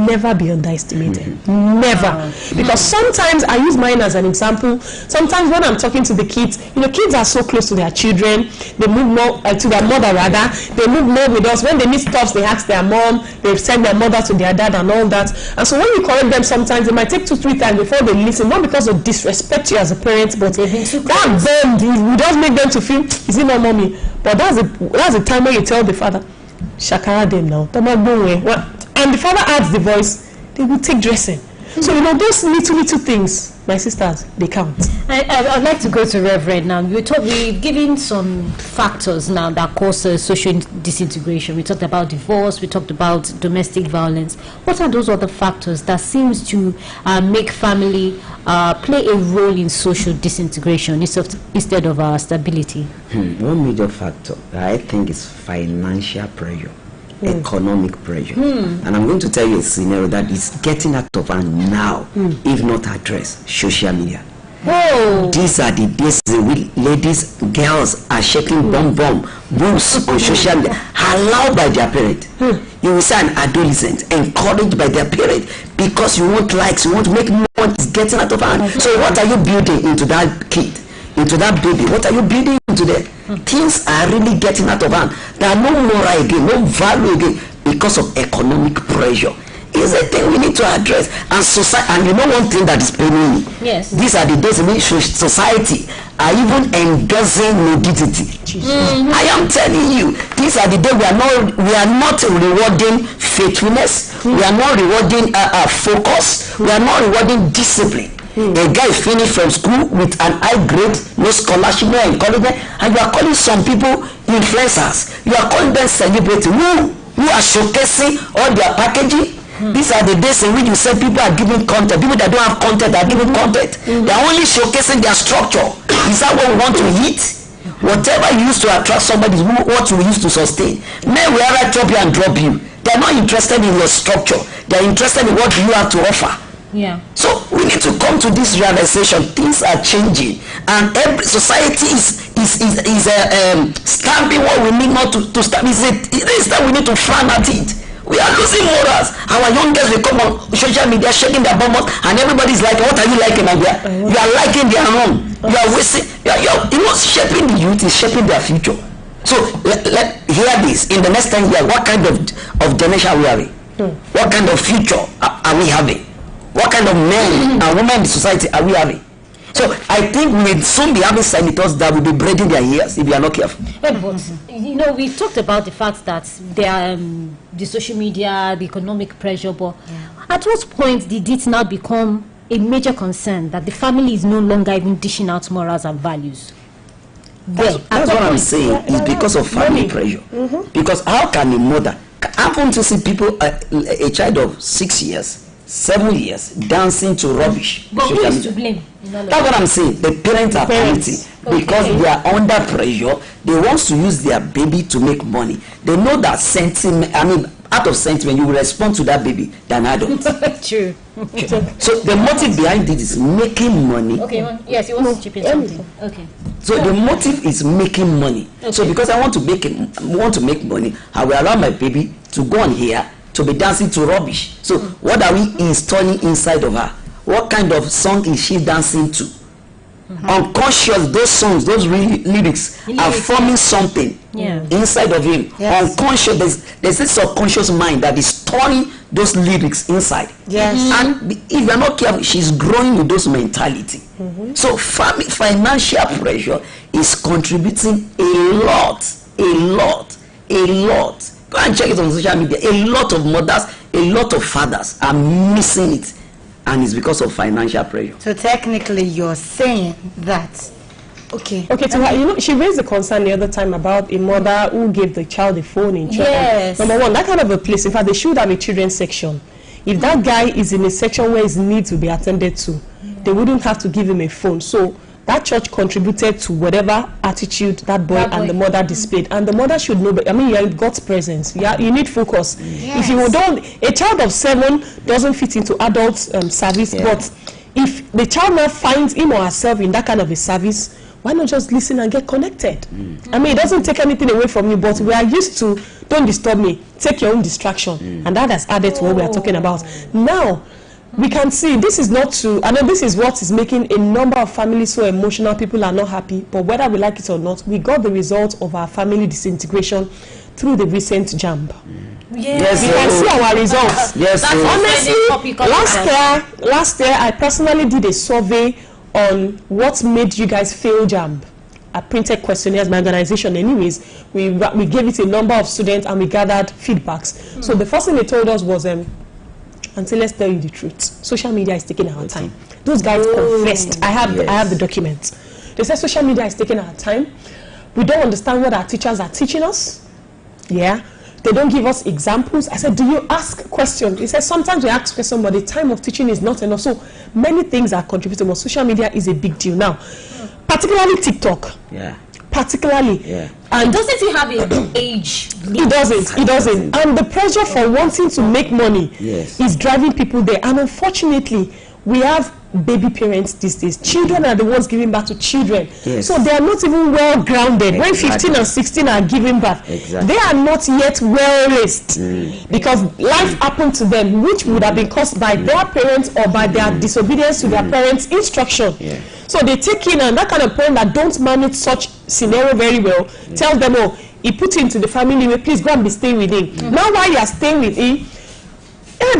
never be underestimated. Never. Because sometimes, I use mine as an example, sometimes when I'm talking to the kids, kids are so close to their children, they move more, to their mother rather, they move more with us. When they need stuff, they ask their mom, they send their mother to their dad and all that. And so when you correct them sometimes, it might take 2-3 times before they listen, not because of disrespect you as a parent, but that bond, we just make them to feel, is it not mommy? But that's the time when you tell the father, shakara them now, and the father adds the voice, they will take dressing. So those little things, my sisters, they count. I'd like to go to Reverend now. We've given some factors now that cause social disintegration. We talked about divorce, we talked about domestic violence. What are those other factors that seems to make family play a role in social disintegration instead of stability? One major factor I think is financial pressure. Economic pressure. And I'm going to tell you a scenario that is getting out of hand now, if not addressed. Social media. These are the days when ladies, girls are shaking bombs on social media, allowed by their parent. You will see an adolescent encouraged by their parent because you want likes, you want to make more. It's getting out of hand. So what are you building into that kid? Into that baby? What are you building into there? Things are really getting out of hand. There are no moral again, no value again, because of economic pressure. It's a thing we need to address. And society, and one thing that is paining me. Yes. These are the days in which society are even endorsing nudity. I am telling you, these are the days we are not rewarding faithfulness. We are not rewarding focus. We are not rewarding discipline. A guy finished from school with an high grade, no scholarship, no encouragement, and you are calling some people influencers. You are calling them celebrities who are showcasing all their packaging. These are the days in which you say people are giving content. People that don't have content are giving content. They are only showcasing their structure. Is that what we want to eat? Whatever you use to attract somebody is what you use to sustain. Men will either drop you and drop you. They are not interested in your structure. They are interested in what you have to offer. Yeah. So we need to come to this realization. Things are changing, and every society is stamping what we need not to stamp. It is that we need to frown at it. We are losing morals. Our young girls will come on social media shaking their bum, and everybody's like, "What are you liking, my dear? You are liking their own. You are wasting. Shaping the youth is shaping their future." So let hear this. In the next 10 years, what kind of generation are we having? What kind of future are we having? What kind of men and women in the society are we having? So I think we'll soon be having senators that will be braiding their ears if we are not careful. But we talked about the fact that there are the social media, the economic pressure, but at what point did it now become a major concern that the family is no longer even dishing out morals and values? That's what I'm saying. It's because of family pressure. Because how can a mother, I want to see people, a child of 6 years, 7 years dancing to rubbish. But who is to blame? That's what I'm saying. The parents are penalty because they are under pressure. They want to use their baby to make money. They know that sentiment. Out of sentiment, you will respond to that baby than adult. True. So the motive behind it is making money. Okay. Yes, you want to chip in something. Okay. So the motive is making money. Okay. So because I want to make money, I will allow my baby to go on here to be dancing to rubbish. So what are we installing inside of her? What kind of song is she dancing to? Unconscious, those songs, those lyrics are forming something inside of him. Yes. Unconscious, there's this subconscious mind that is storing those lyrics inside. Yes. And if you're not careful, she's growing with those mentality. So financial pressure is contributing a lot. Go and check it on social media. A lot of mothers, a lot of fathers are missing it, and it's because of financial pressure. So technically, you're saying that. Okay. So she raised the concern the other time about a mother who gave the child a phone in church. Yes. Number one, that kind of a place. In fact, they should have a children's section. If that guy is in a section where his needs will be attended to, they wouldn't have to give him a phone. So that church contributed to whatever attitude that boy and the mother displayed, and the mother should know. But you're in God's presence. You need focus. Yes. If you don't, a child of 7 doesn't fit into adult service. But if the child now finds him or herself in that kind of a service, why not just listen and get connected? I mean, it doesn't take anything away from you, but we are used to, don't disturb me, take your own distraction. And that has added to what we are talking about. Now, we can see this is not true. I know this is what is making a number of families so emotional. People are not happy, but whether we like it or not, we got the result of our family disintegration through the recent JAMB. Yes. We can see our results. Yes. Honestly, last year I personally did a survey on what made you guys fail JAMB. I printed questionnaires, my organization anyways. We gave it a number of students and we gathered feedbacks. So the first thing they told us was, until let's tell you the truth, social media is taking our time. Those guys confessed. I have the documents. They said social media is taking our time. We don't understand what our teachers are teaching us. Yeah. They don't give us examples. I said, do you ask questions? He said, sometimes we ask questions, but the time of teaching is not enough. So many things are contributing, but social media is a big deal now. Particularly TikTok. Yeah. Particularly. Yeah. And doesn't it have an age limit? It doesn't. And the pressure for wanting to make money is driving people there. And unfortunately, we have baby parents these days. Children are the ones giving birth to children. Yes. So they are not even well grounded. When 15 and 16 are giving birth, they are not yet well raised because life happened to them, which would have been caused by their parents or by their disobedience to their parents' instruction. So they take in, and that kind of parent that don't manage such scenario very well, tell them, oh, he put into the family, please go and be staying with him. Now while you are staying with him,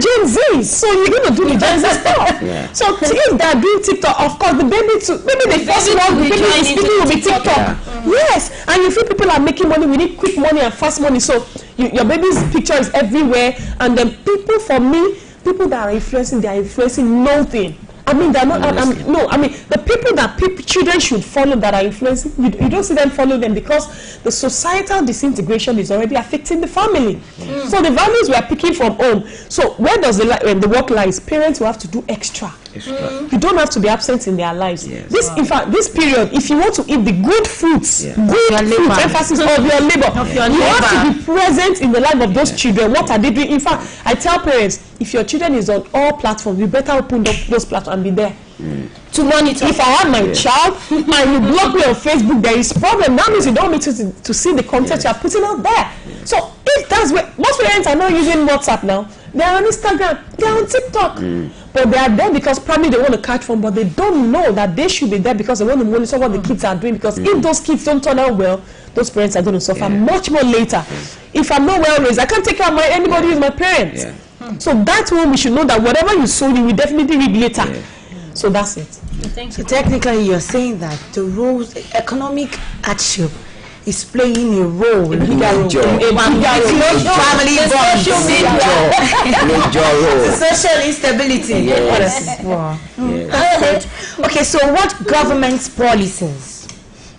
Gen Z, so you're going to do the Gen Z stuff. So if they're doing TikTok, of course, the baby too, maybe the first one, the baby speaking will be TikTok. Yes, and you feel people are making money, we need quick money and fast money, so your baby's picture is everywhere, and then people, for me, people that are influencing, they are influencing nothing. I mean, they're not. I mean, the people that children should follow that are influencing, you don't see them follow them because the societal disintegration is already affecting the family. So the values we are picking from home. So where does the work lies? Parents will have to do extra. You don't have to be absent in their lives. In fact, this period, if you want to eat the good fruits, emphasis of your labor, you have to be present in the life of those children. What are they doing? In fact, I tell parents, if your children is on all platforms, you better open up those platforms and be there to monitor. If I have my child and you block me on Facebook, there is problem. That means you don't want me to see the content you are putting out there. So if that's where most parents are not using WhatsApp now, they are on Instagram, they are on TikTok, but they are there because probably they want to catch fun, but they don't know that they should be there because they want to monitor what the kids are doing. Because if those kids don't turn out well, those parents are going to suffer much more later. If I'm not well raised, I can't take care of anybody who's my parents. So that's when we should know that whatever you sow, you will definitely reap later. So that's it. So technically, you're saying that the role, economic hardship, is playing a role in family bonds, social instability. Okay, so what government's policies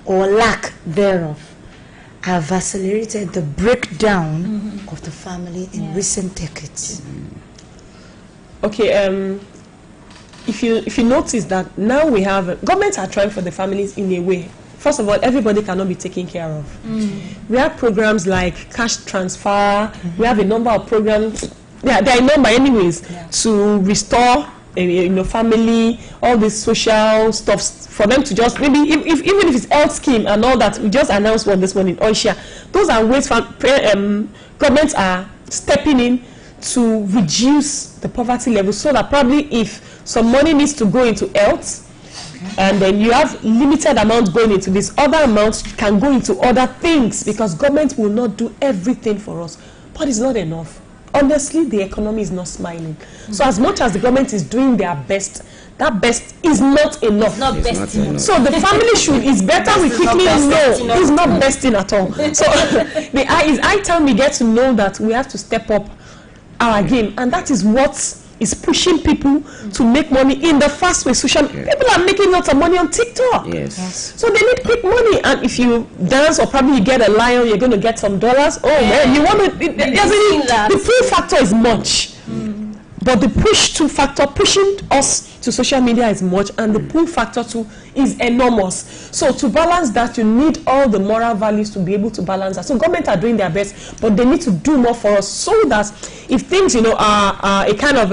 or lack thereof have accelerated the breakdown of the family in recent decades? Okay, if you notice that now we have governments are trying for the families in a way. First of all, everybody cannot be taken care of. We have programs like cash transfer. We have a number of programs. There are a number anyways to restore family, all these social stuff for them to just maybe even if it's health scheme and all that. We just announced one this morning, OYOSTATE. Those are ways governments are stepping in to reduce the poverty level, so that probably if some money needs to go into health, and then you have limited amount going into this, other amounts can go into other things, because government will not do everything for us, but it's not enough. Honestly, the economy is not smiling. So as much as the government is doing their best, that best is not enough. It's not best enough. So the family should, it's better we quickly know it's not besting at all. So it's high time we get to know that we have to step up our game, and that is what is pushing people to make money in the fast way. People are making lots of money on TikTok. So they need quick money, and if you dance or probably you get a lion, you're going to get some dollars. Man, you want to. The pull factor is much, but the factor pushing us to social media is much, and the pull factor too is enormous. So to balance that, you need all the moral values to be able to balance that. So government are doing their best, but they need to do more for us, so that if things are a kind of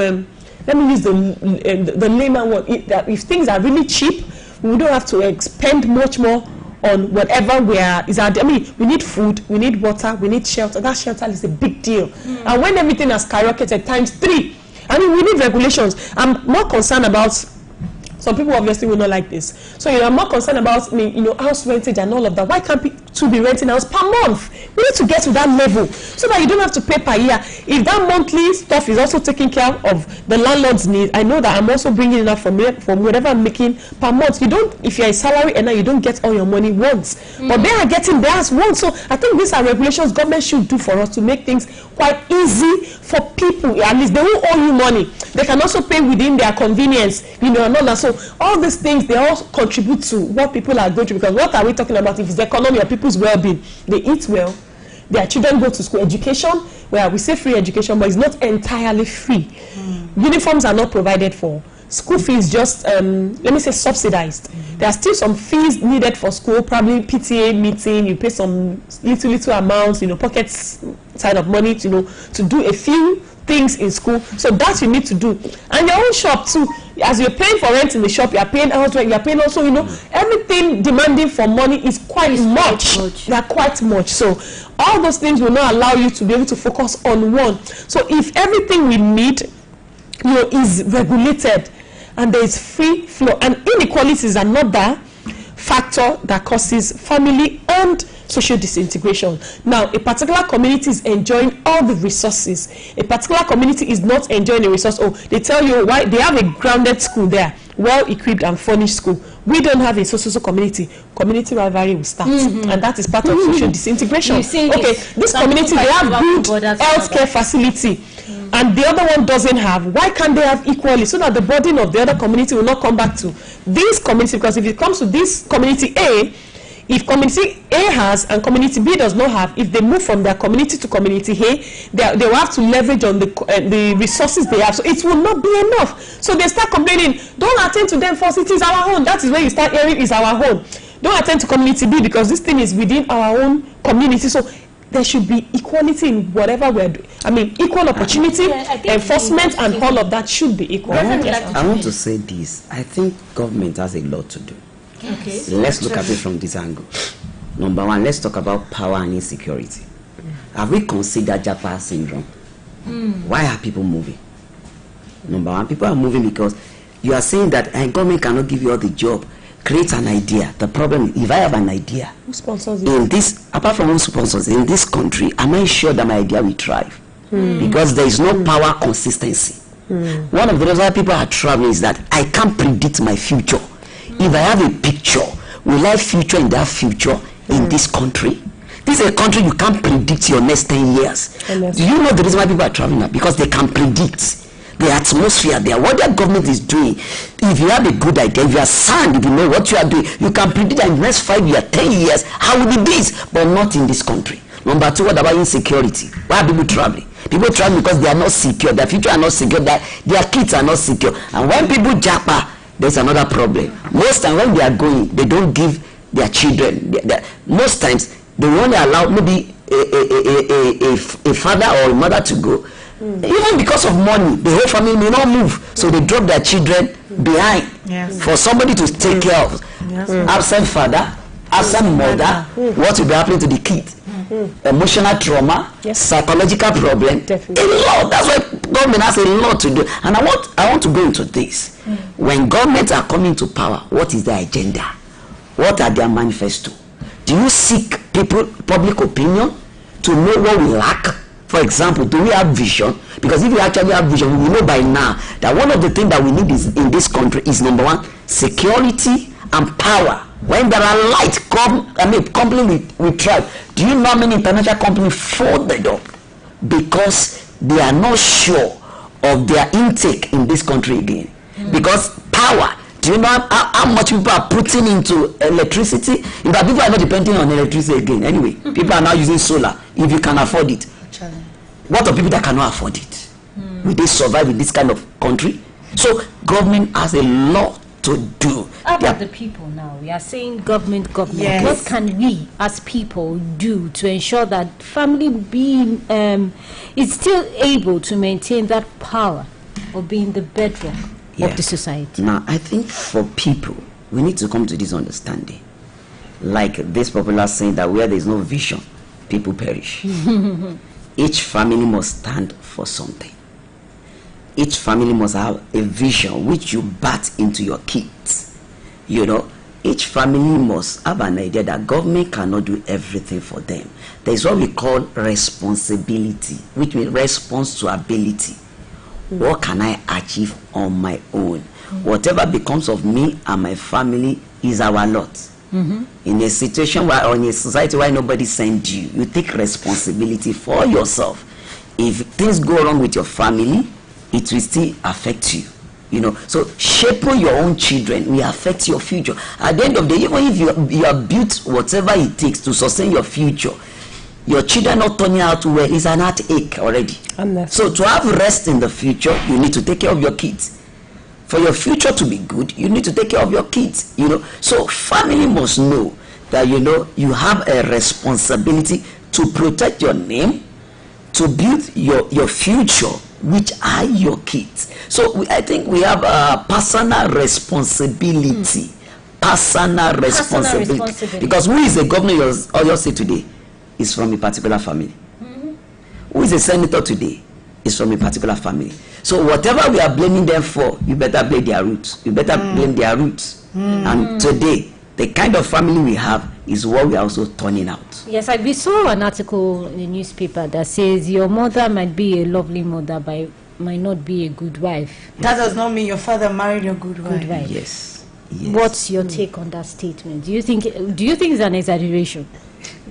let me use the layman word, that if things are really cheap we don't have to spend much more on whatever we need food, we need water, we need shelter. That shelter is a big deal. And when everything has skyrocketed times 3, I mean, we need regulations. I'm more concerned about, some people obviously will not like this. So, I'm more concerned about, house rentage and all of that. Why can't people be renting house per month? We need to get to that level so that you don't have to pay per year. If that monthly stuff is also taking care of the landlord's need, I know that I'm also bringing it up from whatever I'm making per month. If you're a salary earner, you don't get all your money once. But they are getting theirs once. So I think these are regulations government should do for us to make things quite easy for people. At least they won't owe you money. They can also pay within their convenience, and all that. So all these things, they all contribute to what people are going through. Because what are we talking about? If it's the economy or people's well-being, they eat well, their children go to school. Education, well, we say free education, but it's not entirely free. Uniforms are not provided for. School fees just, let me say, subsidized. There are still some fees needed for school, probably PTA meeting, you pay some little amounts, pockets side of money, to do a few things in school. So that you need to do. And your own shop too, as you're paying for rent in the shop, you're paying house rent, you're paying also, everything demanding for money is quite much. They're quite much. So all those things will not allow you to be able to focus on one. So if everything we need, is regulated, and there is free flow, and inequality is another factor that causes family and social disintegration. Now, a particular community is enjoying all the resources. A particular community is not enjoying a resource. Oh, they tell you why they have a grounded school there, well-equipped and furnished school. We don't have a social community. Community rivalry will start, and that is part of social disintegration. Okay, this community, they have good healthcare facility, and the other one doesn't have. Why can't they have equally, so that the burden of the other community will not come back to this community? Because if it comes to this community A, if community A has and community B does not have, if they move from their community to community A, they will have to leverage on the resources they have. So it will not be enough. So they start complaining, don't attend to them first, it is our own. That is where you start hearing is our own. Don't attend to community B because this thing is within our own community. So there should be equality in whatever we're doing. I mean, equal opportunity, enforcement, and all of that should be equal. I want to say this. I think government has a lot to do. Okay. Let's look at it from this angle. Number one, let's talk about power and insecurity. Have we considered Japa syndrome? Why are people moving? Number one, people are moving because you are saying that government cannot give you all the job. Create an idea. The problem is, if I have an idea, who sponsors in this, apart from who sponsors in this country, am I sure that my idea will thrive? Because there is no power consistency. One of the reasons why people are traveling is that I can't predict my future. If I have a picture, will I future in that future in this country? This is a country you can't predict your next 10 years. Do you know the reason why people are traveling now? Because they can predict the atmosphere there, what their government is doing. If you have a good idea, if you are sound, if you know what you are doing, you can predict that in the next 5 years, 10 years, how will it be? But not in this country. Number two, what about insecurity? Why are people traveling? People travel because they are not secure, their future are not secure, their kids are not secure. And when people japa, there's another problem. Most times when they are going, they don't give their children. Most times they only allow maybe a father or a mother to go. Even because of money, the whole family may not move, so they drop their children behind for somebody to take care of. Absent father, absent mother, what will be happening to the kid? Emotional trauma, psychological problem, a lot. That's why government has a lot to do. And I want to go into this. When governments are coming to power, what is their agenda? What are their manifesto? Do you seek public opinion to know what we lack? For example, do we have vision? Because if we actually have vision, we know by now that one of the things that we need is in this country is number one, security and power. When there are light company we try. Do you know how many international companies folded up because they are not sure of their intake in this country again? Because power. Do you know how much people are putting into electricity? In fact, people are not depending on electricity again. Anyway, people are now using solar if you can afford it. What are people that cannot afford it? Will they survive in this kind of country? So government has a lot to do. How about the people now? We are saying government. Yes. What can we as people do to ensure that family being is still able to maintain that power of being the bedrock of the society? Now, I think for people, we need to come to this understanding. Like this popular saying that where there is no vision, people perish. Each family must stand for something. Each family must have a vision which you bat into your kids. You know, each family must have an idea that government cannot do everything for them. There is what we call responsibility, which means response to ability. What can I achieve on my own? Whatever becomes of me and my family is our lot. In a situation where, or in a society where nobody sent you, you take responsibility for yourself. If things go wrong with your family, it will still affect you. You know, so shaping your own children will affect your future. At the end of the day, even if you have built whatever it takes to sustain your future, your children not turning out well is an heartache already. So to have rest in the future, you need to take care of your kids. For your future to be good, you need to take care of your kids. You know, so family must know that, you know, you have a responsibility to protect your name, to build your future, which are your kids. So I think we have a personal responsibility. Personal responsibility. Because who is the governor of Oyo State today is from a particular family. Who is a senator today is from a particular family. So whatever we are blaming them for, you better blame their roots. You better blame their roots. And today, the kind of family we have is what we are also turning out. Yes, we saw an article in the newspaper that says your mother might be a lovely mother, but might not be a good wife. That does not mean your father married a good wife. Yes. What's your take on that statement? Do you think it's an exaggeration?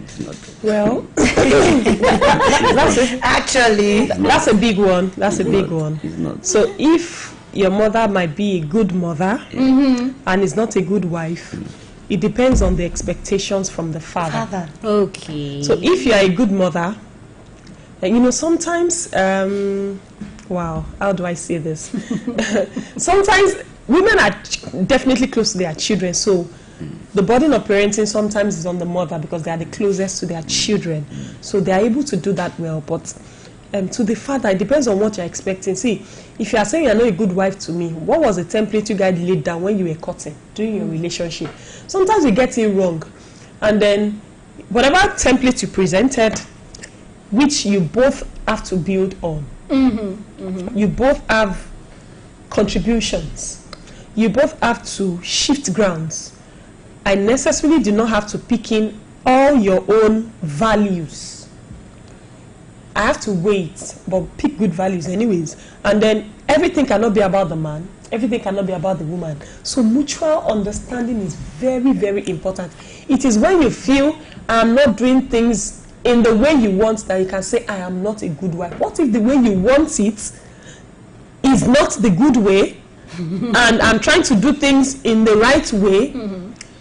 It's not. Well, actually, that's a big one. That's a big one. It's not. So if your mother might be a good mother and is not a good wife, it depends on the expectations from the father. Okay. So if you are a good mother, you know, sometimes, wow, how do I say this? Sometimes women are definitely close to their children, so the burden of parenting sometimes is on the mother because they are the closest to their children. So they are able to do that well. But to the father, it depends on what you're expecting. See, if you are saying you're not a good wife to me, what was the template you guys laid down when you were courting, during your relationship? Sometimes we get it wrong. And then whatever template you presented, which you both have to build on. You both have contributions. You both have to shift grounds. I necessarily do not have to pick in all your own values. I have to wait, but pick good values anyways. And then everything cannot be about the man. Everything cannot be about the woman. So mutual understanding is very, very important. It is when you feel I'm not doing things in the way you want that you can say I am not a good wife. What if the way you want it is not the good way and I'm trying to do things in the right way,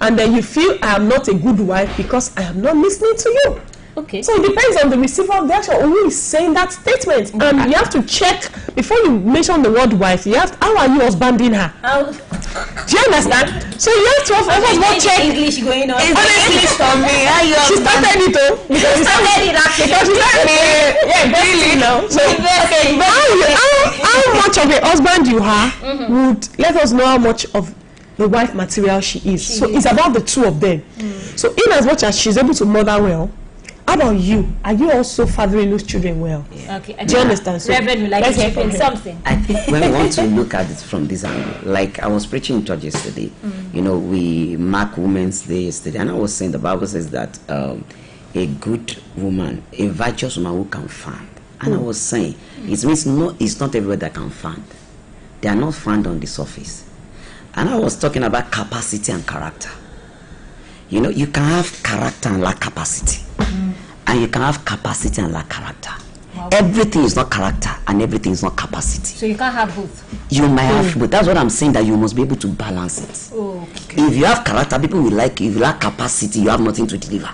and then you feel I am not a good wife because I am not listening to you? Okay. So it depends on the receiver of the action or who is saying that statement. And you have to check before you mention the word wife. You have how are you husbanding her? Do you understand? So you have to first check. English going on. It's English for me. She started it though. Because she started it actually. Because she started it. Yeah, really now. So how much of a husband you are would let us know how much of the wife material she is. So it's about the two of them. So in as much as she's able to mother well, how about you? Are you also fathering those children well? Yeah. Okay. Do you understand? So Reverend would like to step in something. I think when we want to look at it from this angle, like I was preaching in church yesterday, you know, we mark Women's Day yesterday, and I was saying the Bible says that a good woman, a virtuous woman who can fund. And I was saying, it means it's not everybody that can fund. They are not found on the surface. And I was talking about capacity and character. You know, you can have character and lack capacity. And you can have capacity and lack character. Wow. Everything is not character and everything is not capacity. So you can't have both. You might have both. That's what I'm saying, that you must be able to balance it. Okay. If you have character, people will like you. If you lack capacity, you have nothing to deliver.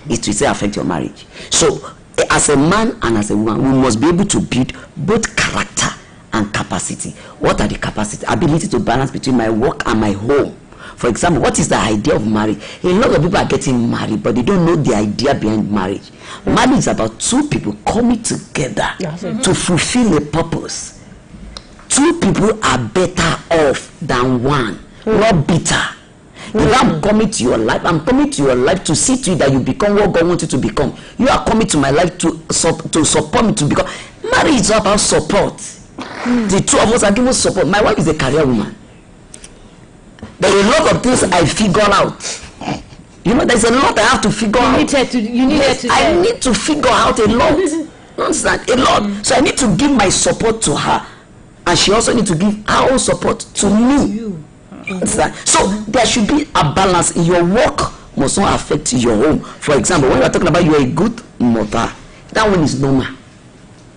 It will still affect your marriage. So as a man and as a woman, we must be able to build both character and capacity. What are the capacity? Ability to balance between my work and my home. For example, what is the idea of marriage? A lot of people are getting married, but they don't know the idea behind marriage. Marriage is about two people coming together to fulfill a purpose. Two people are better off than one, not bitter. If I'm coming to your life, I'm coming to your life to see to you that you become what God wants you to become. You are coming to my life to support me to become. Marriage is about support. The two of us are giving support. My wife is a career woman. There are a lot of things I figure out. You know, there's a lot I have to figure out. I need to figure out a lot. Understand? A lot. So I need to give my support to her, and she also needs to give her own support to me. Understand? So there should be a balance. In your work must not affect your home. For example, when you are talking about you are a good mother, that one is normal.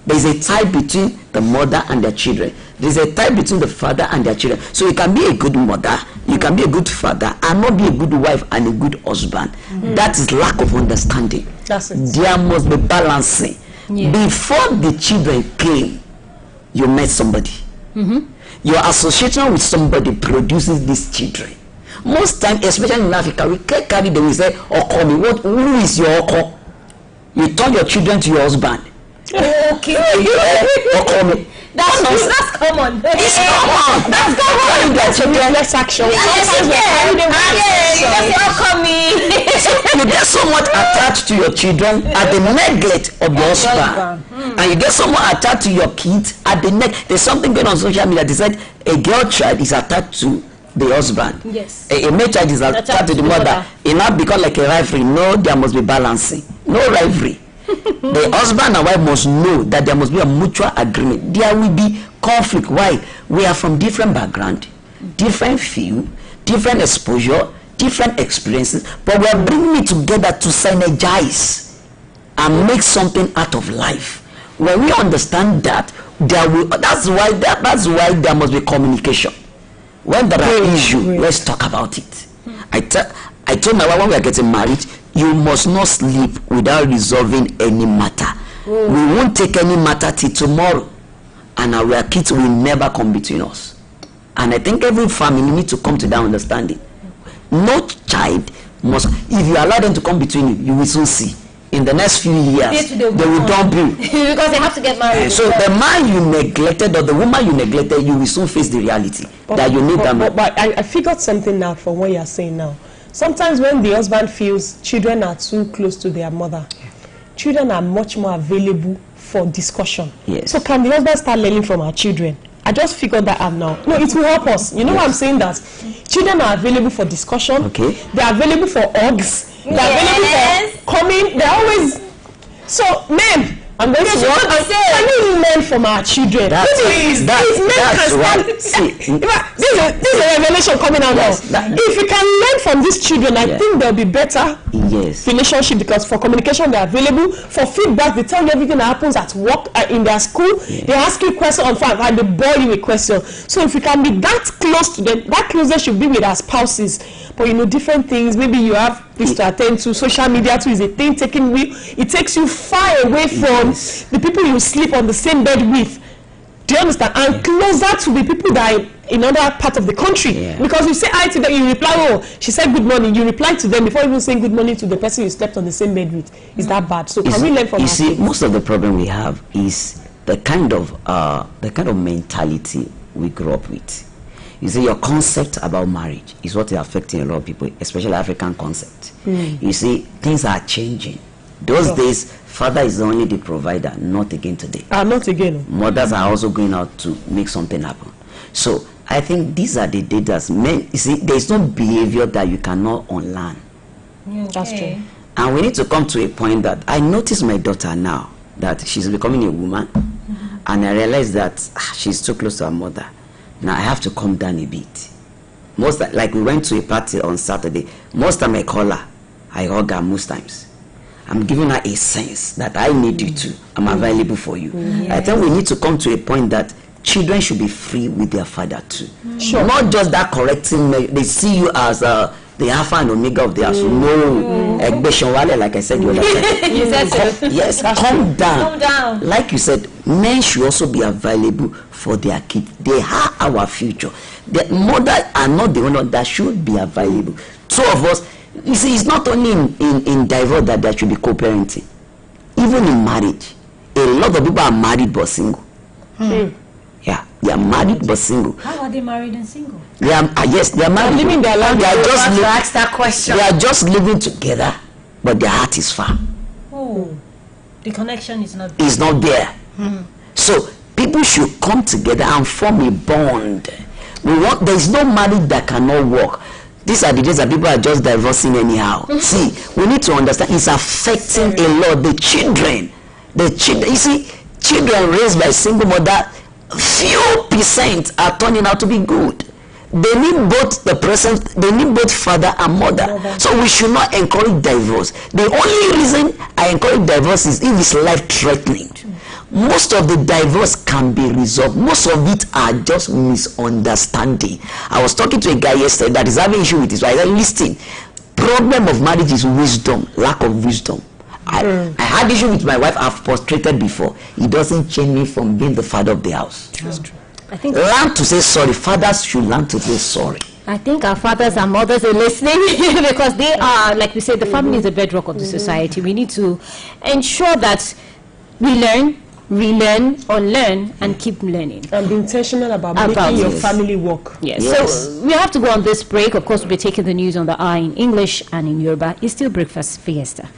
There is a tie between the mother and their children. There is a tie between the father and their children. So you can be a good mother, you can be a good father, and not be a good wife and a good husband. That is lack of understanding. That's it. There must be balancing. Before the children came, you met somebody. Your association with somebody produces these children. Most times, especially in Africa, we can't carry them. We say, "Oko me." Who is your oko? You turn your children to your husband. Okay. Oko me. That's common. It's common. That's common. That's a reflex action. You get somewhat attached to your children at the neglect of your husband, and you get somewhat attached to your kids at the neck. There's something going on social media. They said a girl child is attached to the husband. Yes. A male child is attached to the mother. It now become like a rivalry. No, there must be balancing. No rivalry. The husband and wife must know that there must be a mutual agreement. There will be conflict. Why? We are from different background, different field, different exposure, different experiences, but we are bringing it together to synergize and make something out of life. When we understand that, that's why there must be communication. When there are issues, let's talk about it. I told my wife when we are getting married, you must not sleep without resolving any matter. We won't take any matter till tomorrow, and our kids will never come between us. And I think every family needs to come to that understanding. No child must, if you allow them to come between you, you will soon see. In the next few years, they will dump you. Because they have to get married. So the man you neglected or the woman you neglected, you will soon face the reality that you need them. But I figured something out from what you are saying now. Sometimes when the husband feels children are too close to their mother, children are much more available for discussion. Yes. So can the husband start learning from our children? I just figured that out now. No, it will help us. You know why I'm saying that? Children are available for discussion. Okay. They are available for hugs. They are available for coming. They're always... So, men, I'm going to work. Can we learn from our children? This is a revelation coming out now. If we can learn from these children, I think there'll be better relationship, because for communication they're available, for feedback they tell you everything that happens at work, in their school. They ask you questions on phone and they bore you with questions. So if we can be that close to them, that closer should be with our spouses. But you know, different things, maybe you have this to attend to. Social media too is a thing taking you, it takes you far away from the people you sleep on the same bed with. Do you understand? And closer to the people that are in other part of the country. Because you say hi to them, you reply, oh, she said good morning. You reply to them before even saying good morning to the person you slept on the same bed with. Is that bad? So can we learn from? You see, most of the problem we have is the kind of mentality we grew up with. You see, your concept about marriage is what is affecting a lot of people, especially African concept. You see, things are changing. Those days, father is only the provider, not again today. Not again. Mothers are also going out to make something happen. So I think these are the data. Men, you see, there is no behavior that you cannot unlearn. That's true. And we need to come to a point that I notice my daughter now that she's becoming a woman, and I realize that she's too close to her mother. Now I have to calm down a bit. Like we went to a party on Saturday. Most time I call her, I hug her most times. I'm giving her a sense that I need you too. I'm available for you. I think we need to come to a point that children should be free with their father too. Not just that correcting. They see you as the alpha and omega of their soul. No, like I said the other time. Yes, calm down. Like you said, men should also be available for their kids. They are our future. The mothers are not the one that should be available. Two of us. You see, it's not only in divorce that there should be co-parenting. Even in marriage, a lot of people are married but single. You Yeah, they are married but single. How are they married and single? They are yes, they are married. Living their life. They are just ask that question. They are just living together, but their heart is far. Oh, the connection is not. Is not there. So people should come together and form a bond. There is no marriage that cannot work. These are the days that people are just divorcing anyhow. See, we need to understand it's affecting a lot. The children, you see, children raised by single mother, few percent are turning out to be good. They need both they need both father and mother. So we should not encourage divorce. The only reason I encourage divorce is if it's life threatening. Most of the divorce can be resolved. Most of it are just misunderstanding. I was talking to a guy yesterday that is having issue with his wife. I said, listen, problem of marriage is wisdom, lack of wisdom. I had issue with my wife. I've frustrated before. It doesn't change me from being the father of the house. That's true. I think learn to say sorry. Fathers should learn to say sorry. I think our fathers and mothers are listening because they are, like we said, the family is the bedrock of the society. We need to ensure that we learn, relearn, unlearn, and keep learning. And be intentional about making your family work. Yes. So we have to go on this break. Of course, we'll be taking the news on the eye in English and in Yoruba. It's still Breakfast Fiesta.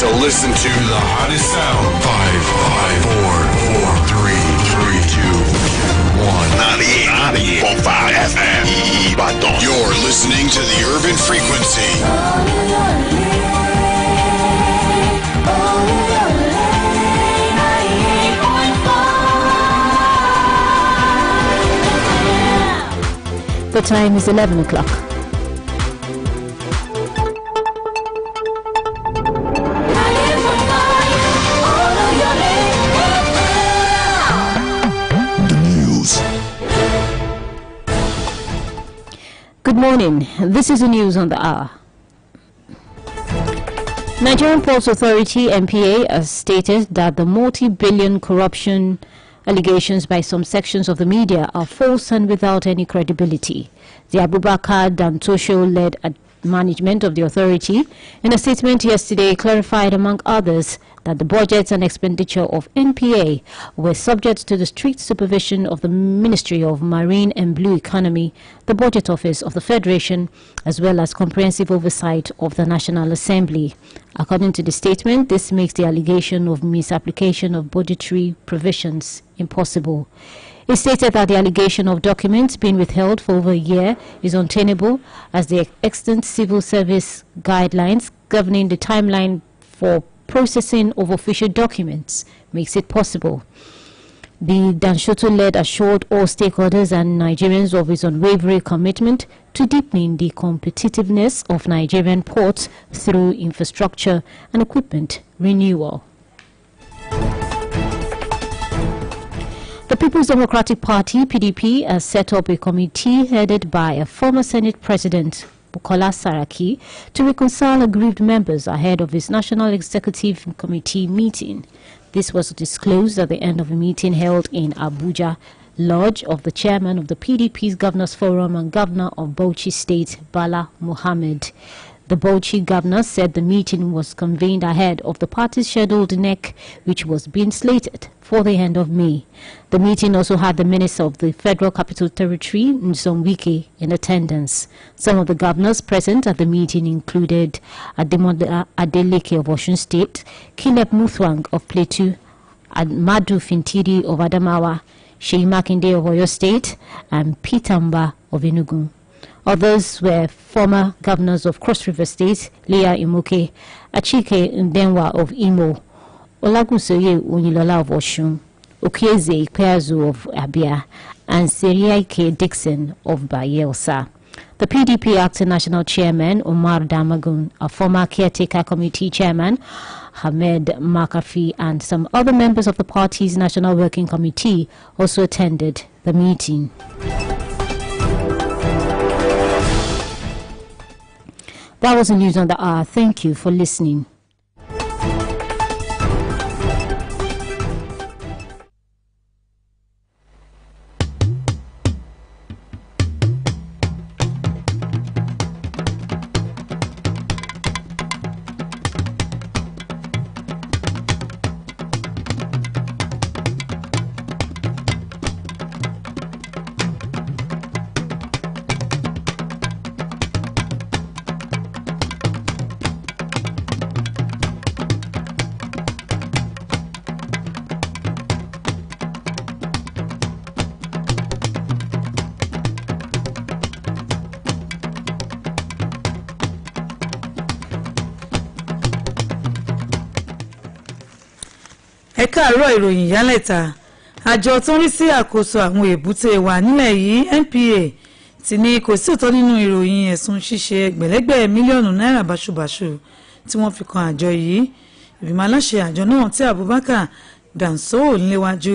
To listen to the hottest sound. 5, 4, 3, 2, 1. 98.5 FM. Ibadan. You're listening to the urban frequency. The time is 11 o'clock. Good morning. This is the news on the hour. Nigerian Ports Authority (NPA) has stated that the multi-billion corruption allegations by some sections of the media are false and without any credibility. The Abubakar Dantosho-led management of the authority, in a statement yesterday, clarified, among others, that the budgets and expenditure of NPA were subject to the strict supervision of the Ministry of Marine and Blue Economy, the Budget Office of the Federation, as well as comprehensive oversight of the National Assembly. According to the statement, this makes the allegation of misapplication of budgetary provisions impossible. It stated that the allegation of documents being withheld for over a year is untenable, as the extant civil service guidelines governing the timeline for processing of official documents makes it possible. The Danshoto-led assured all stakeholders and Nigerians of its unwavering commitment to deepening the competitiveness of Nigerian ports through infrastructure and equipment renewal. The People's Democratic Party, PDP, has set up a committee headed by a former Senate President, Bukola Saraki, to reconcile aggrieved members ahead of its National Executive Committee meeting. This was disclosed at the end of a meeting held in Abuja, lodge of the chairman of the PDP's Governors Forum and Governor of Bauchi State, Bala Mohammed. The Bauchi governor said the meeting was convened ahead of the party's scheduled NEC, which was being slated for the end of May. The meeting also had the Minister of the Federal Capital Territory, Nsom Wike, in attendance. Some of the governors present at the meeting included Ademola Adeleke of Osun State, Caleb Muthwang of Plateau, Madu Fintiri of Adamawa, Sheyi Makinde of Oyo State, and Peter Mba of Enugu. Others were former governors of Cross River State, Leah Imoke, Achike Ndenwa of Imo, Olagunsoye Oyinlola of Oshun, Okieze Ikpeazu of Abia, and Seriaike Dixon of Bayelsa. The PDP acting national chairman, Omar Damagun, a former caretaker committee chairman, Hamed Makafi, and some other members of the party's national working committee also attended the meeting. That was the news on the hour. Thank you for listening. ẹ káàárọ̀ ìròyìn yálẹ̀ta àjọ tó ń rí sí àkóso àwọn èbúté wa nílẹ̀ yìí NPA ti ní kò sí òótọ́ nínú ìròyìn ẹ̀sùn ṣíṣe ẹgbẹ̀lẹ́gbẹ̀ mílíọ̀nù náírà báṣubàṣu tí wọ́n fi kan àjọ yìí. ìgbìmọ̀ aláṣẹ àjọ náà tí Abubakar Danso níléwájú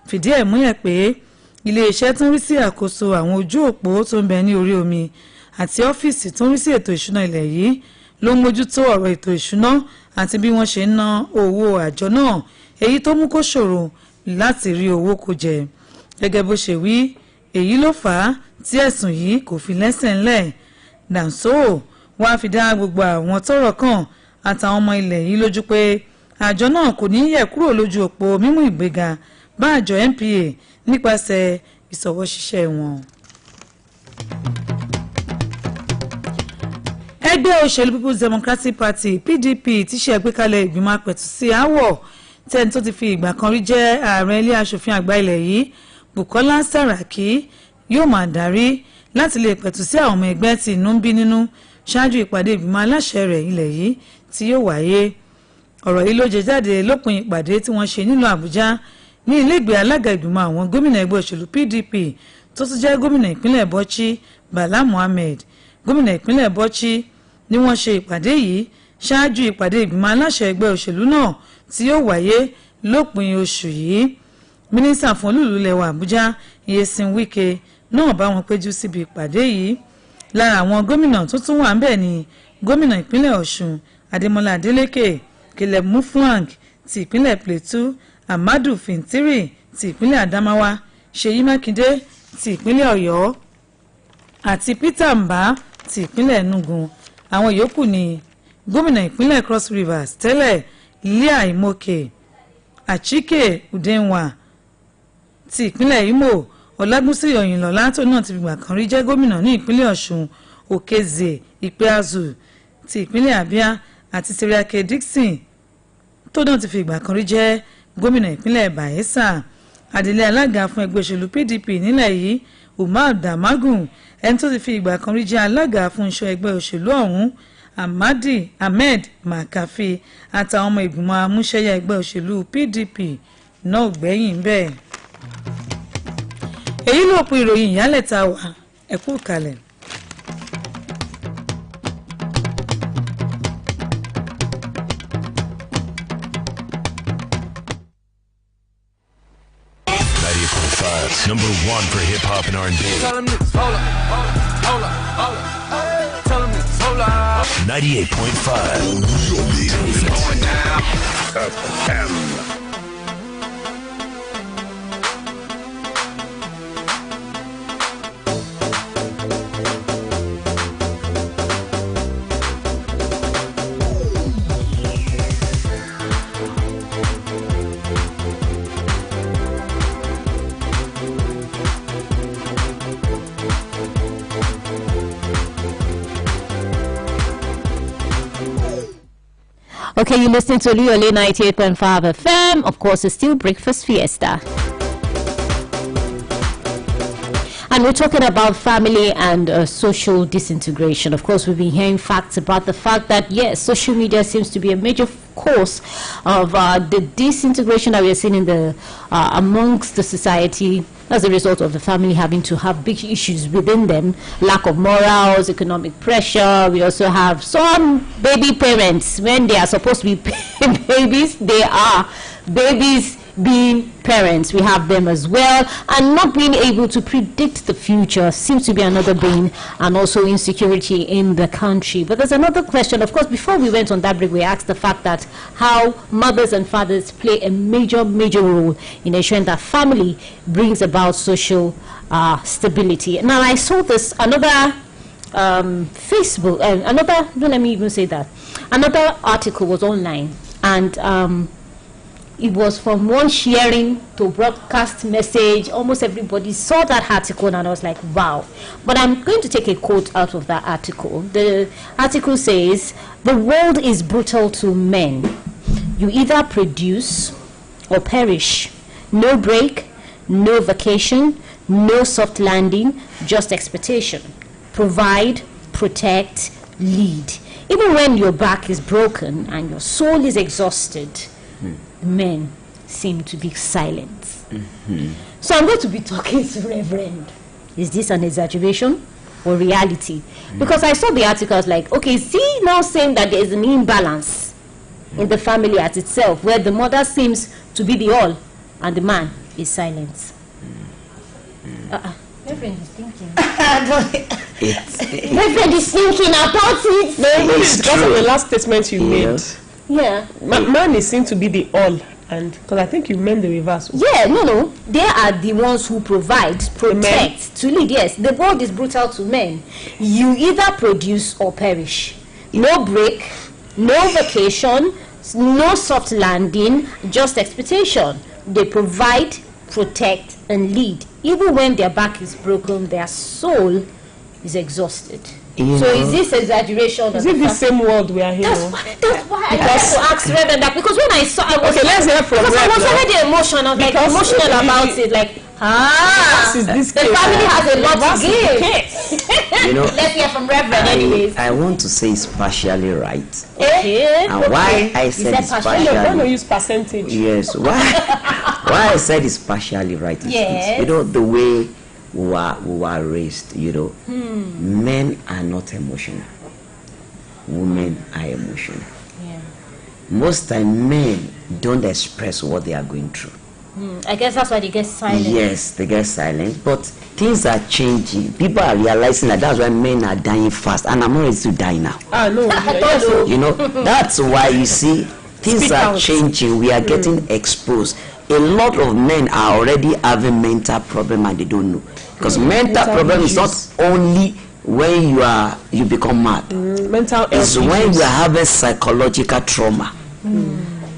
fìdí ẹ̀ múlẹ̀ pé iléeṣẹ́ tó ń rí sí àkóso àwọn ojú òpó tó ń bẹ ní orí omi àti ọ́fíìsì tó ń rí sí ètò ìṣúná ilẹ̀ yìí ló ń mójútó ọ̀rọ̀ ètò ìṣúná àti bí wọ́n ṣe ń ná owó àjọ náà, èyí tó mú kó ṣòro láti rí owó kó jẹ. Gẹ́gẹ́ bó ṣe wí, èyí ló fà á tí ẹ̀sùn yìí kò fi lẹ́sẹ̀ ńlẹ̀. Danso wá fi dá gbogbo àwọn tọ́rọ̀ kàn àtàwọn ọmọ ilẹ̀ yìí lójú pé àjọ náà kò ní yẹ̀ kúrò lójú òpó mímú ìgbéga bá àjọ NPA nípasẹ̀ ìṣọwọ́ ṣiṣẹ́ wọn. Ẹgbẹ́ òṣèlú People's Democratic Party PDP ti ṣe àgbékalẹ̀ ìgbìmọ̀ apẹ̀tùsí aáwọ̀ tẹ́ni tó ti fi ìgbà kan rí jẹ́ ààrẹ ilé aṣòfin àgbà ilẹ̀ yìí Bukola Saraki yóò máa darí láti lè pẹ̀tù sí àwọn ọmọ ẹgbẹ́ tí inú ń bí nínú ṣáájú ìpàdé ìgbìmọ̀ aláṣẹ rẹ̀ ilẹ̀ yìí tí yóò wáyé. Ọ̀rọ̀ yìí ló jẹ jáde lópin ìpàdé tí wọ́n ṣe nílùú Àbújá ní ilégbèé alága ìgbìmọ̀ àwọn gómìnà ẹgbẹ́ òṣèlú PDP tó tún jẹ́ gómìnà ìpínlẹ̀ Bauchi Bala Mohammed. Gómìnà ìpínlẹ̀ Bauchi ni wọ́n ṣe ìpàdé yìí ṣáájú ìpàdé ìgbìmọ̀ aláṣẹ ẹgbẹ́ òṣèlú náà tí yóò wáyé lópin oṣù yìí. Mínísítà fún olúùlú lẹwa Àbújá Nyesom Wike náà bá wọn péjú síbi ìpàdé yìí. Lára àwọn gómìnà tó tún wà ńbẹ̀ ni gómìnà ìpínlẹ̀ Ọ̀ṣun Adémọ́lá Adélékè, Caleb Mutfwang ti ìpínlẹ̀ Plateau, Amadu Fintiri ti ìpínlẹ̀ Adamawa, Ṣèyí Mákindé ti ìpínlẹ̀ Ọ̀yọ́ àti Peter Mbah ti ìpínlẹ̀ Enugu. Àwọn yòókù ni gómìnà ìpínlẹ̀ Cross Rivers tẹ́lẹ̀ Leah Imoke, Achike Udenwa ti ìpínlẹ̀ Imo, Ọlágúnsí Oyinlọlá tó náà ti fìgbà kan rí jẹ́ gómìnà ní ìpínlẹ̀ Ọ̀ṣun, Okezie Ikpeazu ti ìpínlẹ̀ Abia àti Seriake Dixon tó náà ti fìgbà kan rí jẹ́ gómìnà ìpínlẹ̀ Bayelsa. Adelé alága fún ẹgbẹ́ òṣèlú PDP nílẹ̀ yìí Umar Damagun, ẹni tó ti fi ìgbà kan rí jẹ́ alága fún iṣẹ́ ẹgbẹ́ òṣèlú ọ̀hún Ahmed Makafi àtàwọn ọmọ ìgbìmọ̀ amúṣẹ́yà ẹgbẹ́ òṣèlú PDP náà gbẹ̀yìn bẹ́ẹ̀. Èyí ló pin ìròyìn ìyálẹ̀ta wa, ẹ kú kalẹ̀. Number one for hip hop and R&B. 98.5. FM. Okay, you're listening to Oluyole 98.5 FM. Of course, it's still Breakfast Fiesta. And we're talking about family and social disintegration. Of course, we've been hearing facts about the fact that, yes, social media seems to be a major cause of the disintegration that we are seeing in the amongst the society as a result of the family having to have big issues within them, lack of morals, economic pressure. We also have some baby parents, when they are supposed to be babies, they are babies being parents. We have them as well, and not being able to predict the future seems to be another bane, and also insecurity in the country. But there's another question. Of course, before we went on that break, we asked the fact that how mothers and fathers play a major role in ensuring that family brings about social stability. Now, I saw this another Facebook, let me even say that another article was online, and it was from one sharing to broadcast message. Almost everybody saw that article, and I was like, wow. But I'm going to take a quote out of that article. The article says, "The world is brutal to men. You either produce or perish. No break, no vacation, no soft landing, just expectation. Provide, protect, lead. Even when your back is broken and your soul is exhausted, men seem to be silent." So I'm going to be talking to Reverend. Is this an exaggeration or reality? Because I saw the article, I was like, okay, see now saying that there is an imbalance in the family as itself, where the mother seems to be the all and the man is silent. Reverend is thinking. Reverend is thinking about it. No, because of the last statement you made. Yeah. Man is seen to be the all, and because I think you meant the reverse. Yeah, no. They are the ones who provide, protect, to lead. Yes, the world is brutal to men. You either produce or perish. No break, no vacation, no soft landing, just expectation. They provide, protect, and lead. Even when their back is broken, their soul is exhausted. So is this exaggeration? Is it the same world we are here? That's why I had to ask Reverend that, because when I saw, I was okay. Let's hear from because I was already emotional. I was like emotional about it. Like the family has a lot to give. You know, let's hear from Reverend. Anyways, I want to say it's partially right. Okay. And why I said it's partially. I don't use percentage. Yes. Why I said it's partially right is this. You know, the way we were raised, you know, men are not emotional, women are emotional. Most time men don't express what they are going through. I guess that's why they get silent. Yes, they get silent, but things are changing. People are realizing that that's why men are dying fast, and I'm not ready to die now. No. You know, that's why you see things are changing. We are getting exposed. A lot of men are already having mental problem and they don't know, because mental problem is not only when you become mad. Mental it's when you are having psychological trauma.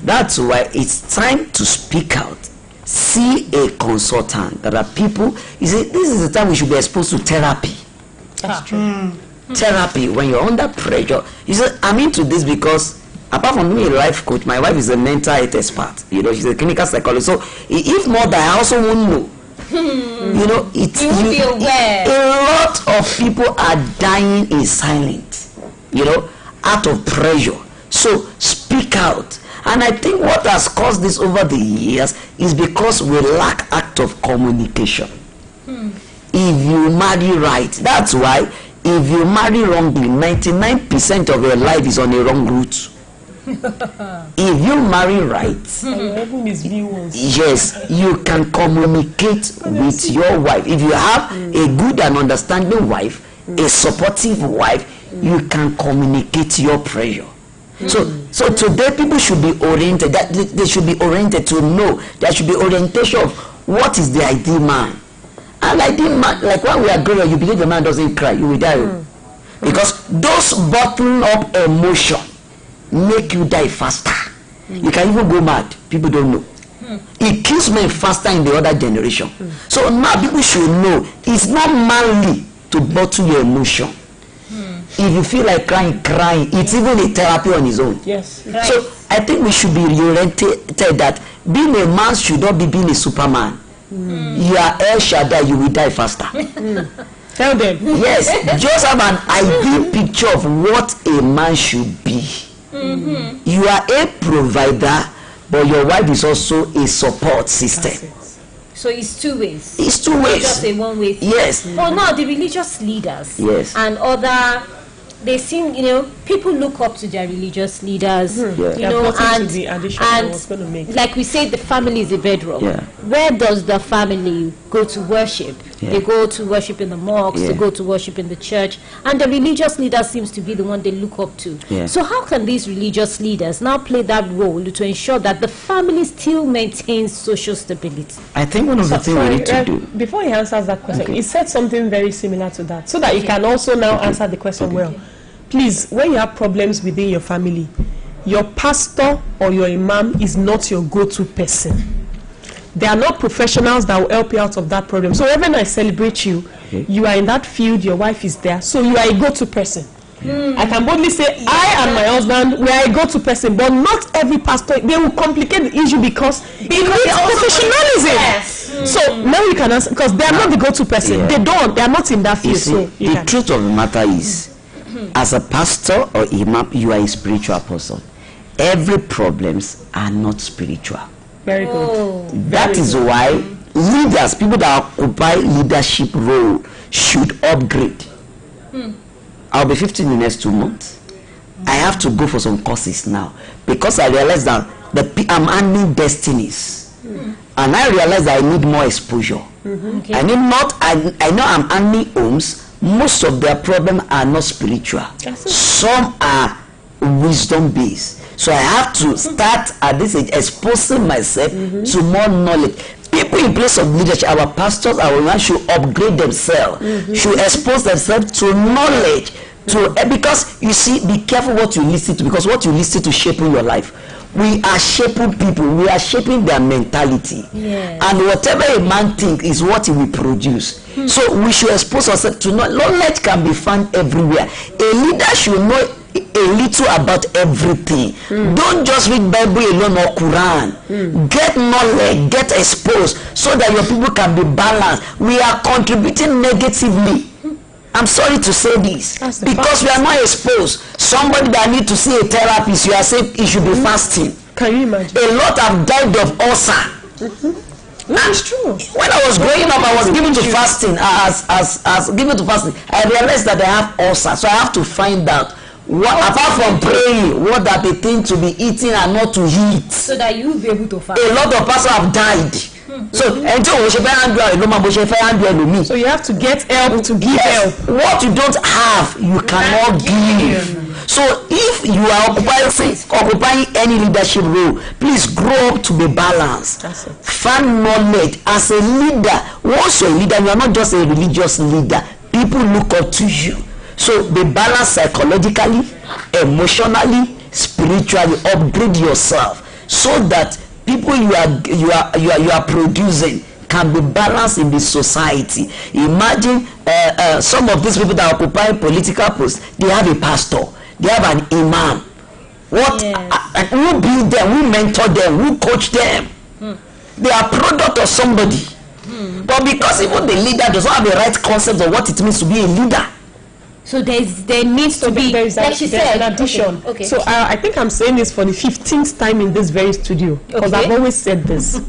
That's why it's time to speak out. See a consultant. There are people, you see, this is the time we should be exposed to therapy. That's true. Therapy, when you're under pressure. You see, I'm into this because apart from being a life coach, my wife is a mental health expert. You know, she's a clinical psychologist. So if not that, I also won't know. You know, a lot of people are dying in silence, you know, out of pressure. So speak out. And I think what has caused this over the years is because we lack act of communication. If you marry right, that's why if you marry wrongly, 99% of your life is on a wrong route. If you marry right, yes, you can communicate with your wife. If you have a good and understanding wife, a supportive wife, you can communicate your pressure. So today people should be oriented, that they should be oriented to know, there should be orientation of what is the ideal man. And ideal man, like when we are growing, you believe the man doesn't cry, you will die. Because those bottled up emotion make you die faster. You can even go mad. People don't know. It kills men faster in the other generation. So now people should know it's not manly to bottle your emotion. If you feel like crying, it's even a therapy on its own. Yes. So I think we should be oriented that being a man should not be being a superman. You are El Shaddai, you will die faster. Tell them. Yes, just have an ideal picture of what a man should be. You are a provider, but your wife is also a support system. So it's two ways. It's two ways. Just a one way thing. Yes. But now the religious leaders. Yes. And other, they seem, people look up to their religious leaders. And like we say, the family is a bedrock. Yeah. Where does the family go to worship? Yeah. They go to worship in the mosques, they go to worship in the church, and the religious leader seems to be the one they look up to. Yeah. So how can these religious leaders now play that role to ensure that the family still maintains social stability? I think one of the things we need to do. Before he answers that question, he said something very similar to that, so that he can also now answer the question well. Please, when you have problems within your family, your pastor or your imam is not your go-to person. They are not professionals that will help you out of that problem. So even I celebrate you, you are in that field, your wife is there, so you are a go-to person. I can boldly say, I and my husband, we are a go-to person, but not every pastor, they will complicate the issue because it needs professionalism. So now you can answer, because they are not the go-to person. They are not in that field. See, the truth of the matter is, as a pastor or imam, you are a spiritual person. Every problems are not spiritual. Very good. That is why leaders, people that occupy leadership role, should upgrade. I'll be 50 in the next 2 months. I have to go for some courses now because I realize that I'm handling destinies, and I realize that I need more exposure. I know I'm handling homes. Most of their problems are not spiritual. Some are wisdom based. So I have to start at this age exposing myself to more knowledge. People in place of leadership, our pastors, our women should upgrade themselves, should expose themselves to knowledge. Because you see, be careful what you listen to, because what you listen to shaping your life. We are shaping people, we are shaping their mentality. And whatever a man thinks is what he will produce. So we should expose ourselves to knowledge. Can be found everywhere. A leader should know a little about everything. Don't just read Bible alone or Quran. Get knowledge, get exposed, so that your people can be balanced. We are contributing negatively. I'm sorry to say this, because we are not exposed. Somebody that need to see a therapist, you are saying he should be fasting. Can you imagine? A lot have died of ulcer. That's true. When I was growing up, I was given to fasting. As given to fasting, I realized that I have ulcer, so I have to find out what, apart from praying, what are the things to be eating and not to eat, so that you will be able to fast. A lot of pastors have died. So you have to get help to give help. What you don't have, you cannot give. So if you are occupying any leadership role, please grow up to be balanced. Find knowledge. As a leader, once you're a leader, you are not just a religious leader. People look up to you. So be balanced psychologically, emotionally, spiritually. Upgrade yourself so that people you are producing can be balanced in the society. Imagine some of these people that occupy political posts, they have a pastor, they have an imam. Who build them, who mentor them, who coach them? They are product of somebody. But because even the leader does not have the right concept of what it means to be a leader. So there needs to be, like she said, an addition. Okay. So I think I'm saying this for the 15th time in this very studio, because I've always said this.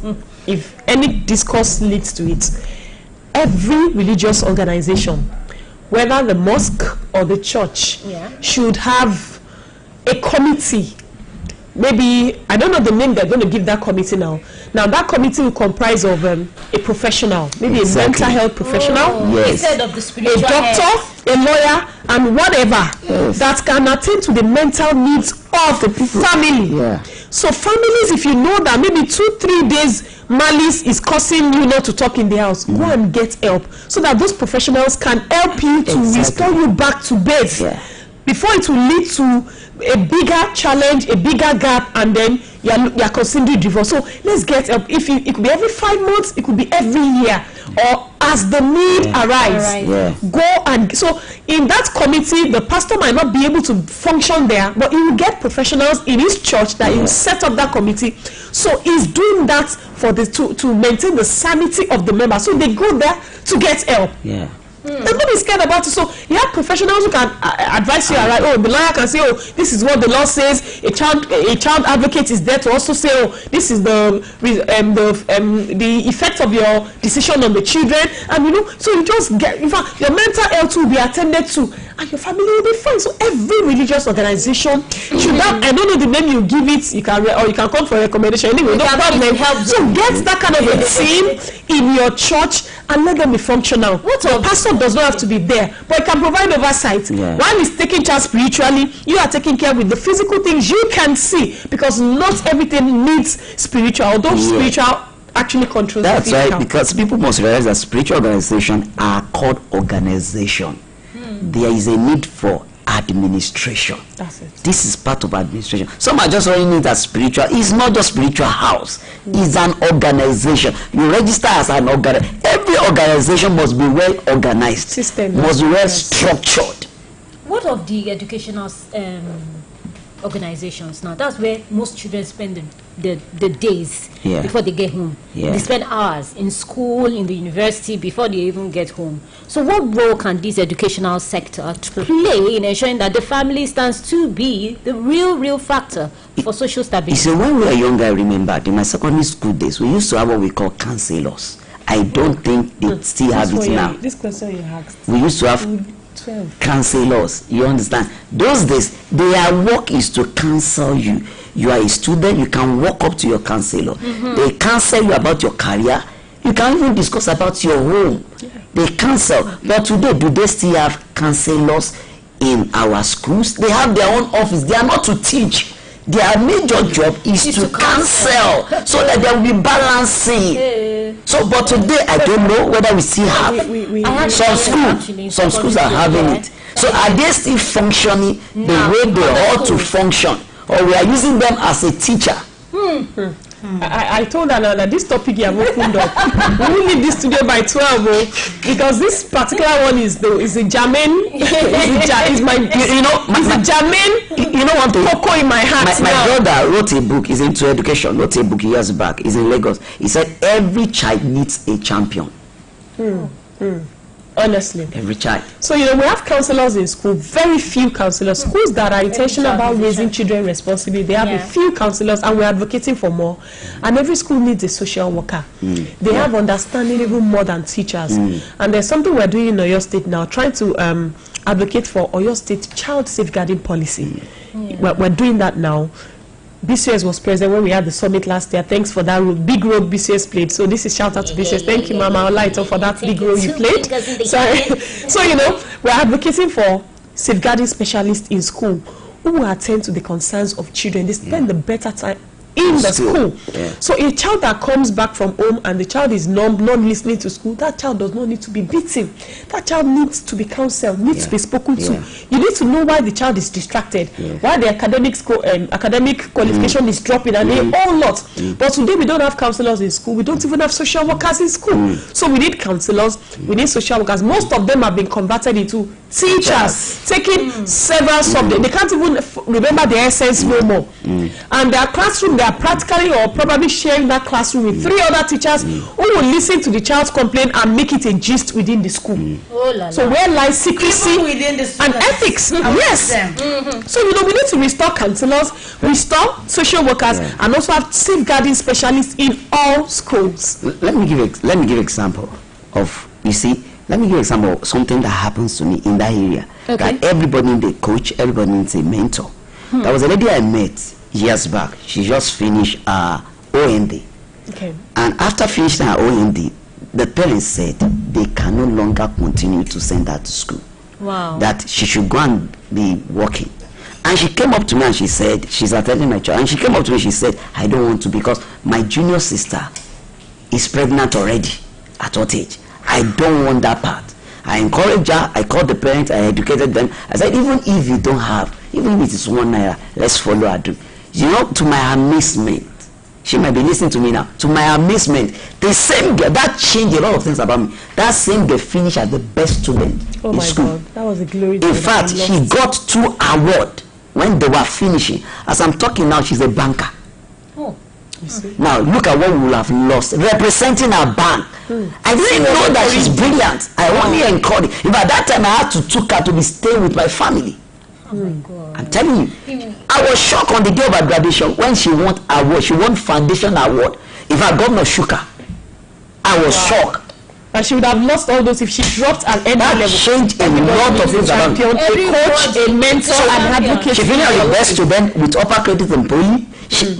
If any discourse leads to it, every religious organization, whether the mosque or the church, should have a committee. Maybe, I don't know the name they're going to give that committee now. Now that committee will comprise of a professional, maybe a mental health professional, instead of the spiritual, a doctor, a lawyer, and whatever that can attend to the mental needs of the family. So families, if you know that maybe 2-3 days malice is causing you not to talk in the house, go and get help, so that those professionals can help you to restore you back to bed before it will lead to a bigger challenge, a bigger gap, and then you're considering divorce. So let's get help. It could be every 5 months, it could be every year, or as the need arises. Go and so in that committee, the pastor might not be able to function there, but he will get professionals in his church that he will set up that committee, So he's doing that for the to maintain the sanity of the member. So they go there to get help. Yeah. Nobody's scared about it. So you have professionals who can advise you. Right? Oh, the lawyer can say, oh, this is what the law says. A child advocate is there to also say, oh, this is the effect of your decision on the children. And so you just get, in fact, your mental health will be attended to, and your family will be fine. So every religious organization should have, I don't know the name you give it, you can come for a recommendation anyway. No problem. So get that kind of a team in your church and let them be functional. The pastor does not have to be there, but he can provide oversight. While he's taking charge spiritually, you are taking care with the physical things you can see, because not everything needs spiritual, although spiritual actually controls the physical. That's right, because people must realize that spiritual organizations are called organization. There is a need for administration. That's it. This is part of administration. Some are just running it as spiritual. It's not just spiritual house. It's an organization. You register as an organization. Every organization must be well organized. System must be well structured. What of the educational organizations now? That's where most children spend the days before they get home. They spend hours in school, in the university, before they even get home. So what role can this educational sector play in ensuring that the family stands to be the real factor for social stability? So when we were younger, I remember in my secondary school days, we used to have what we call counselors. I don't think they still have it now. This question you asked. We used to have counselors. You understand? Those days, their work is to counsel you. You are a student, you can walk up to your counselor. They counsel you about your career. You can even discuss about your home. They counsel. But today, do they still have counselors in our schools? They have their own office. They are not to teach. Their major job is to counsel, so that there will be balancing. So, but today I don't know whether we still have some schools are having it. So are they still functioning the way they ought to function, or we are using them as a teacher? I told her that this topic you have opened up. We will leave this studio by 12, because this particular one is a German. Is my German. You know what? Cocoa in my heart. My brother wrote a book. He's into education. Wrote a book years back. He's in Lagos. He said every child needs a champion. Honestly, every child. So we have counselors in school. Very few counselors. Schools that are intentional about raising children responsibly, they have a few counselors, and we're advocating for more. And every school needs a social worker. They have understanding even more than teachers. And there's something we're doing in Oyo State now, trying to advocate for Oyo State child safeguarding policy. We're doing that now. BCS was present when we had the summit last year. Thanks for that big role BCS played. So this is shout out to BCS. Thank you, Mama Olaito, for that big role you played. So we're advocating for safeguarding specialists in school who will attend to the concerns of children. They spend the better time in the school. So a child that comes back from home and the child is not listening to school, that child does not need to be beaten. That child needs to be counseled, needs to be spoken to. You need to know why the child is distracted, why the academic qualification is dropping, and a whole lot. But today we don't have counselors in school. We don't even have social workers in school. So we need counselors, we need social workers. Most of them have been converted into teachers, taking several subjects. They can't even remember the essence no more. And their classroom, they are practically or probably sharing that classroom with 3 other teachers who will listen to the child's complaint and make it a gist within the school. So where lies secrecy and ethics? Yes. So we need to restore counselors, restore social workers, and also have safeguarding specialists in all schools. Let me give example of example of something that happens to me in that area. That everybody needs a coach, everybody needs a mentor. There was a lady I met years back. She just finished OND. And after finishing her OND, the parents said they can no longer continue to send her to school. That she should go and be working. And she came up to me and she said, she's attending my child, and she came up to me, she said, I don't want to, because my junior sister is pregnant already at what age? I don't want that part. I encouraged her, I called the parents, I educated them. I said, even if you don't have, even if it is 1 naira, let's follow her dream. To my amazement, she might be listening to me now. To my amazement, the same girl, that changed a lot of things about me. That same girl finished as the best student in school. God, that was a glory. In fact, she got 2 awards when they were finishing. As I'm talking now, she's a banker. Now look at what we will have lost representing our bank. I didn't know that she's brilliant. I only encouraged. If at that time I had to took her to be staying with my family. Oh my God. I'm telling you, I was shocked on the day of her graduation when she won award. She won foundation award. If our governor shook her, I was shocked. And she would have lost all those if she dropped an entry level. Changed a lot of things around. A coach, a mentor, an advocate. She finished the best student with upper credit in poly.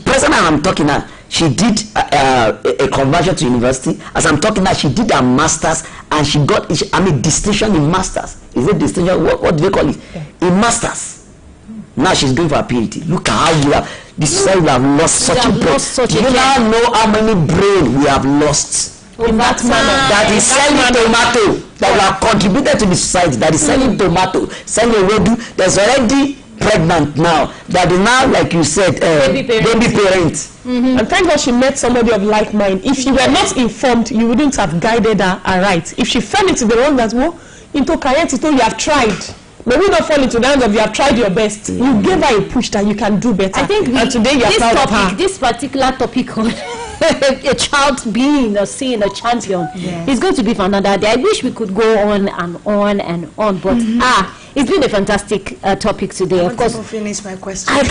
Present as I'm talking now, she did a conversion to university. As I'm talking now, she did a master's and she got, distinction in masters. Is it distinction? What do they call it? In masters. Now she's going for a PhD. Look at how we have, this society we have lost such a brain. Do you now know how many brain we have lost? In that manner, that is selling tomato, that we have contributed to the society, that is selling tomato, selling wedu. There's already pregnant now, that is now, like you said, baby parent. And thank God she met somebody of like mind. If you were not informed, you wouldn't have guided her aright. If she fell into the wrong, that into Kayetito, you have tried. May we not fall into the hands of you have tried your best. You gave her a push that you can do better. I think and today you are proud of her. This particular topic on a child being or seeing a champion is going to be for another day. I wish we could go on and on and on, but it's been a fantastic topic today. Of course, finish my question. I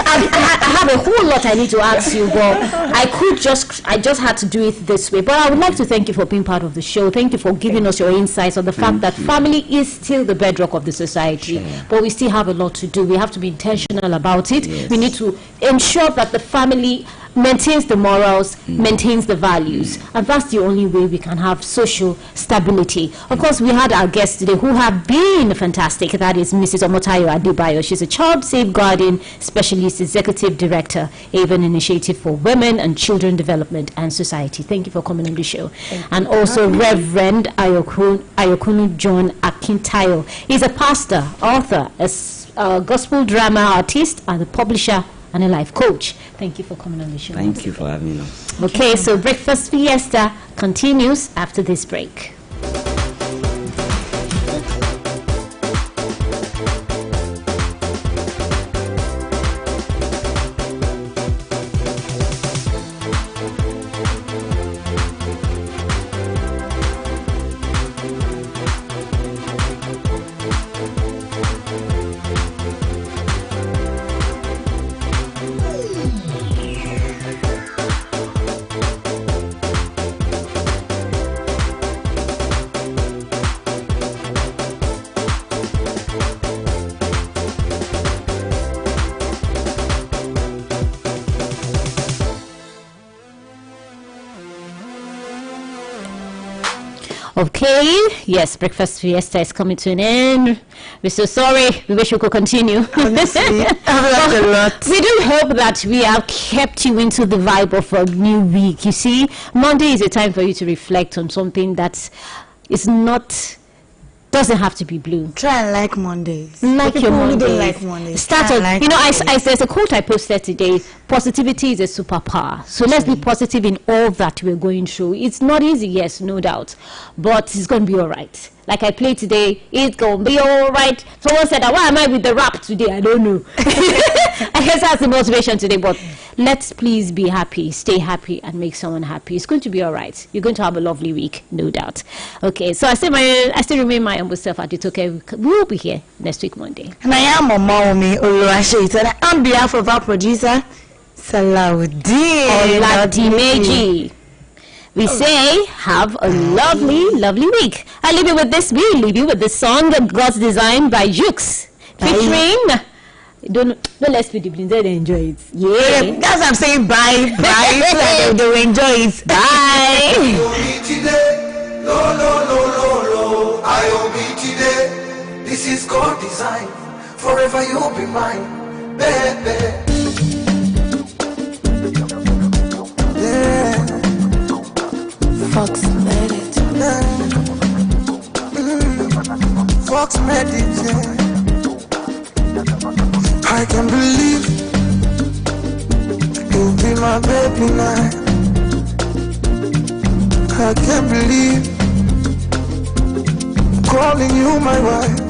have a whole lot I need to ask you, but I just had to do it this way. But I would like to thank you for being part of the show. Thank you for giving us your insights on the fact that family is still the bedrock of the society, but we still have a lot to do. We have to be intentional about it. Yes. We need to ensure that the family maintains the morals, maintains the values, and that's the only way we can have social stability. Of course, we had our guests today who have been fantastic. That is Mrs. Omotayo Adebayo. She's a child safeguarding specialist, executive director, Avon Initiative for Women and Children Development and Society. Thank you for coming on the show. And also Reverend Ayokunu John Akintayo. He's a pastor, author, a gospel drama artist, and a publisher and a life coach. Thank you for coming on the show. Thank you for having us. Okay, so Breakfast Fiesta continues after this break. Okay, yes, Breakfast Fiesta is coming to an end. We're so sorry. We wish we could continue. Honestly, I've learned a lot. We do hope that we have kept you into the vibe of a new week. You see, Monday is a time for you to reflect on something that is not, doesn't have to be blue. Try and like Mondays. Like your Mondays. Don't like Mondays. Start on, like there's a quote I posted today. Positivity is a superpower. So let's be positive in all that we're going through. It's not easy, yes, no doubt, but it's going to be all right. Like I played today, it's going to be all right. Someone said, why am I with the rap today? I don't know. I guess that's the motivation today, but let's please be happy, stay happy, and make someone happy. It's going to be all right. You're going to have a lovely week, no doubt. Okay, so I still remain my humble self at it. Okay, we will be here next week, Monday. And I am Omaomi Oluyole. On behalf of our producer, Salahuddin Oladimeji, we say have a lovely, lovely week. I leave you with this. We leave you with the song God's Design by Jukes, featuring. Don't let's be the they enjoy it. Yeah, that's what I'm saying. Bye, bye. So they enjoy it. Bye. This is God's design. Forever you'll be mine, baby. Yeah. Fox made it. Fox made it. Yeah. I can't believe you'll be my baby now. I can't believe I'm calling you my wife.